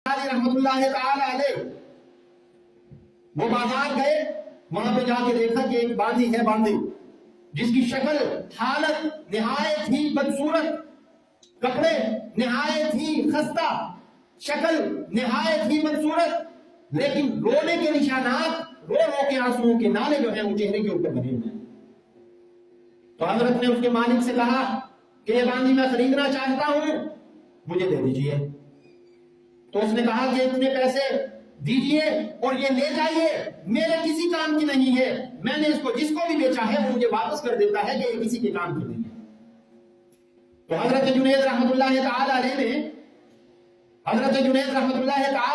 رحمت اللہ تعالی علیہ وہ بازار گئے، وہاں پہ جا کے دیکھا کہ ایک باندھی ہے، باندھی جس کی شکل حالت نہایت ہی بدصورت، کپڑے نہایت ہی خستہ، شکل نہایت ہی بدصورت، لیکن رونے کے نشانات، رو رو کے آنسوؤں کے نالے جو ہیں وہ چہرے کے اوپر بنے ہوئے ہیں۔ تو حضرت نے اس کے مالک سے کہا کہ یہ باندھی میں خریدنا چاہتا ہوں، مجھے دے دیجئے۔ تو اس نے کہا کہ اتنے پیسے دیجئے اور یہ لے جائیے، میرے کسی کام کی نہیں ہے، میں نے اس کو جس کو بھی بیچا ہے وہ مجھے واپس کر دیتا ہے کہ یہ کسی کے کام کی نہیں ہے۔ تو حضرت جنید رحمت اللہ تعالی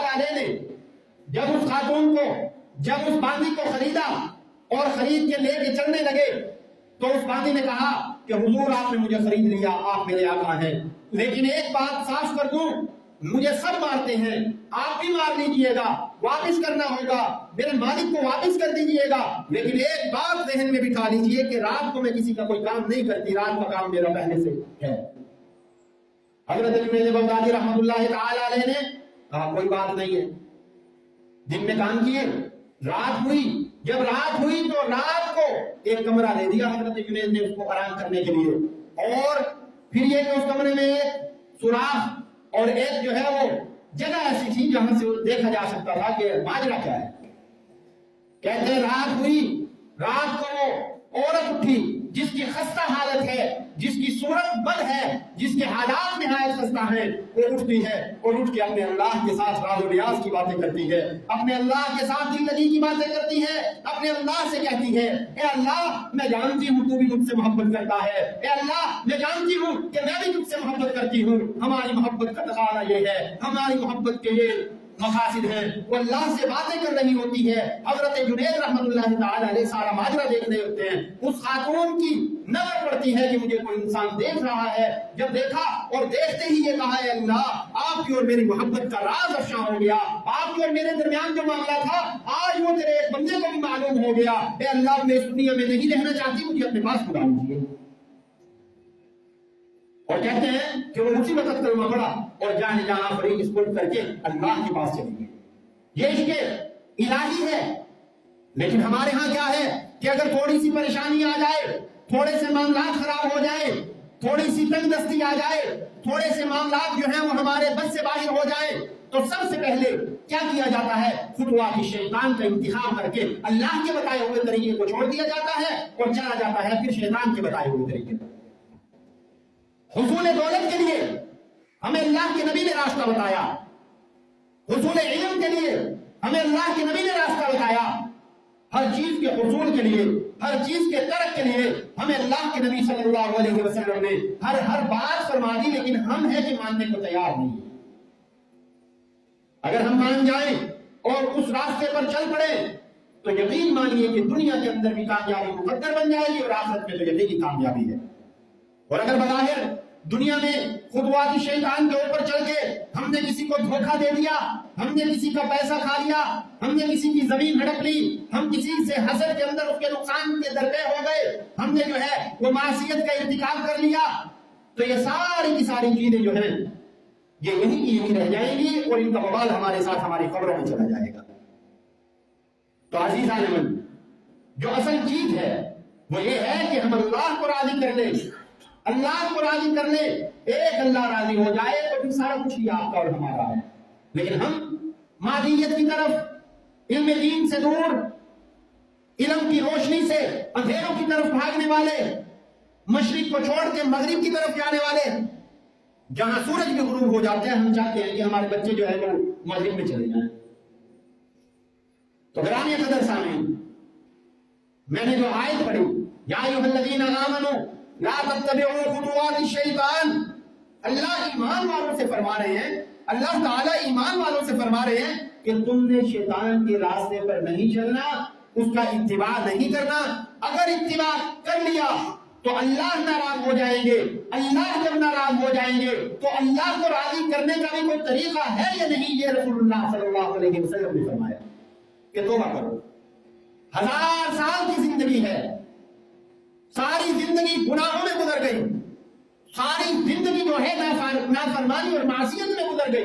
علیہ نے جب اس خاتون کو، جب اس باندھی کو خریدا اور خرید کے لے کے چلنے لگے، تو اس باندھی نے کہا کہ حضور آپ نے مجھے خرید لیا، آپ میرے آقا ہیں، لیکن ایک بات صاف کر دوں، مجھے سب مارتے ہیں، آپ بھی مار لیجئے گا، واپس کرنا ہوگا، میرے مالک کو واپس کر دیجئے گا، لیکن ایک بات ذہن میں بٹھا لیجئے کہ رات کو میں کسی کا کوئی کام نہیں کرتی، رات کا کام میرا پہلے سے ہے۔ حضرت جنید بغدادی رحمت اللہ تعالی علیہ نے کہا کوئی بات نہیں ہے، دن میں کام کیے، رات ہوئی، جب رات ہوئی تو رات کو ایک کمرہ دے دیا حضرت جنید نے اس کو آرام کرنے کے لیے، اور پھر یہ کہ اس کمرے میں ایک سوراخ اور ایک جو ہے وہ جگہ ایسی تھی جہاں سے دیکھا جا سکتا تھا کہ ماجرا کیا ہے۔ کہتے ہیں رات ہوئی، رات کو وہ عورت اٹھی جس کی خستہ حالت ہے، جس کی صورت بد ہے، جس کے حالات نہایت خستہ ہیں، وہ اٹھتی ہے اور اٹھ کے اپنے اللہ کے ساتھ راز و ریاض کی باتیں کرتی ہے، اپنے اللہ کے ساتھ دل لگی کی باتیں کرتی ہے، اپنے اللہ سے کہتی ہے اے اللہ میں جانتی ہوں تو بھی مجھ سے محبت کرتا ہے، اے اللہ میں جانتی ہوں کہ میں بھی تجھ سے محبت کرتی ہوں، ہماری محبت کا تقاضا یہ ہے، ہماری محبت کے یہ مقاصد ہیں، وہ اللہ سے باتیں کر رہی ہوتی ہے۔ حضرت جنید رحمت اللہ تعالی علیہ سارا ماجرا دیکھ رہے ہوتے ہیں، اس خاتون کی نظر پڑتی ہے کہ مجھے کوئی انسان دیکھ رہا ہے، جب دیکھا اور دیکھتے ہی یہ کہا اے اللہ آپ کی اور میری محبت کا راز افشا ہو گیا، آپ کی اور میرے درمیان جو معاملہ تھا آج وہ تیرے ایک بندے کو بھی معلوم ہو گیا، اے اللہ میں اس دنیا میں نہیں رہنا چاہتی، مجھے اپنے پاس بلا لیجیے۔ اور کہتے ہیں کہ وہ اسی وقت کلمہ پڑا اور جانے جہاں فریق اس پلٹ کر کے اللہ کے پاس چلے گئے۔ یہ عشق الہی ہے، لیکن ہمارے ہاں کیا ہے کہ اگر تھوڑی سی پریشانی آ جائے، تھوڑے سے معاملات خراب ہو جائے، تھوڑی سی تنگ دستی آ جائے، تھوڑے سے معاملات جو ہیں وہ ہمارے بس سے باہر ہو جائے، تو سب سے پہلے کیا کیا جاتا ہے؟ خطوات شیطان کا انتخاب کر کے اللہ کے بتائے ہوئے طریقے کو چھوڑ دیا جاتا ہے اور چلا جاتا ہے پھر شیطان کے بتائے ہوئے طریقے پر۔ حصول دولت کے لیے ہمیں اللہ کے نبی نے راستہ بتایا، حصول علم کے لیے ہمیں اللہ کے نبی نے راستہ بتایا، ہر چیز کے حصول کے لیے، ہر چیز کے ترک کے لیے ہمیں اللہ کے نبی صلی اللہ علیہ وسلم نے ہر بات فرما دی، لیکن ہم ہیں کہ ماننے کو تیار نہیں۔ اگر ہم مان جائیں اور اس راستے پر چل پڑے تو یقین مانیے کہ دنیا کے اندر بھی کامیابی مقدر بن جائے گی اور آخرت میں تو یقینی کامیابی ہے۔ اور اگر بظاہر دنیا میں خطوات شیطان کے اوپر چل کے ہم نے کسی کو دھوکہ دے دیا، ہم نے کسی کا پیسہ کھا لیا، ہم نے کسی کی زمین ہڑپ لی، ہم کسی سے حسد کے اندر اس کے نقصان کے درپے ہو گئے، ہم نے جو ہے وہ معصیت کا ارتکاب کر لیا، تو یہ ساری کی ساری چیزیں جو ہیں یہ یہیں کی یہیں رہ جائیں گی اور ان کا وبال ہمارے ساتھ ہماری قبروں میں چلا جائے گا۔ تو عزیزان من، جو اصل چیز ہے وہ یہ ہے کہ ہم اللہ کو راضی کر لیں، اللہ کو راضی کر لیں، ایک اللہ راضی ہو جائے تو پھر سارا کچھ ہی آپ کا اور ہمارا ہے۔ لیکن ہم مادیت کی طرف، علم دین سے دور، علم کی روشنی سے اندھیروں کی طرف بھاگنے والے، مشرق کو چھوڑ کے مغرب کی طرف جانے والے، جہاں سورج بھی غروب ہو جاتے ہیں ہم چاہتے ہیں کہ ہمارے بچے جو ہے وہ مغرب میں چلے جائیں۔ تو گرامی قدر سامعین، میں نے جو آیت پڑھی یا ایھا الذین آمنوا لا تتبعوا خطوات الشیطان، اللہ ایمان والوں سے فرما رہے ہیں، اللہ تعالیٰ ایمان والوں سے فرما رہے ہیں کہ تم نے شیطان کے راستے پر نہیں چلنا، اس کا اتباع نہیں کرنا۔ اگر اتباع کر لیا تو اللہ ناراض ہو جائیں گے، اللہ جب ناراض ہو جائیں گے تو اللہ کو راضی کرنے کا بھی کوئی طریقہ ہے یا نہیں، یہ رسول اللہ صلی اللہ علیہ وسلم نے فرمایا کہ توبہ کرو۔ 1000 سال کی زندگی ہے، ساری زندگی گناہوں میں گزر گئی، ساری زندگی جو ہے نافرمانی اور معصیت میں گزر گئی،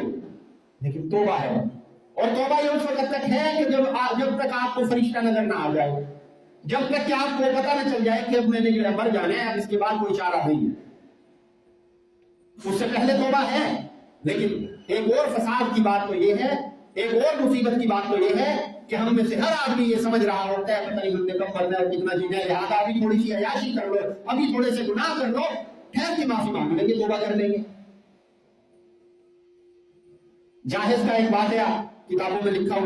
لیکن توبہ ہے، اور توبہ یہ اس وقت تک ہے کہ جب تک آپ کو فرشتہ نظر نہ آ جائے، جب تک کہ آپ کو پتہ نہ چل جائے کہ اب میں نے جو ہے مر جانا ہے، اب اس کے بعد کوئی چارہ نہیں ہے۔ اس سے پہلے توبہ ہے، لیکن ایک اور فساد کی بات تو یہ ہے، ایک اور مصیبت کی بات تو یہ ہے کہ ہم میں سے ہر آدمی یہ سمجھ رہا ہوتا ہے پتہ نہیں ہم نے کب مرنا ہے، کتنا جینا ہے، لہٰذا ابھی تھوڑی سی عیاشی کر لو، ابھی تھوڑے سے گناہ کر لو، ٹھہر کے معافی مانگ لیں گے، توبہ کر لیں گے۔ جاہز کا ایک واقعہ کتابوں میں لکھا ہوا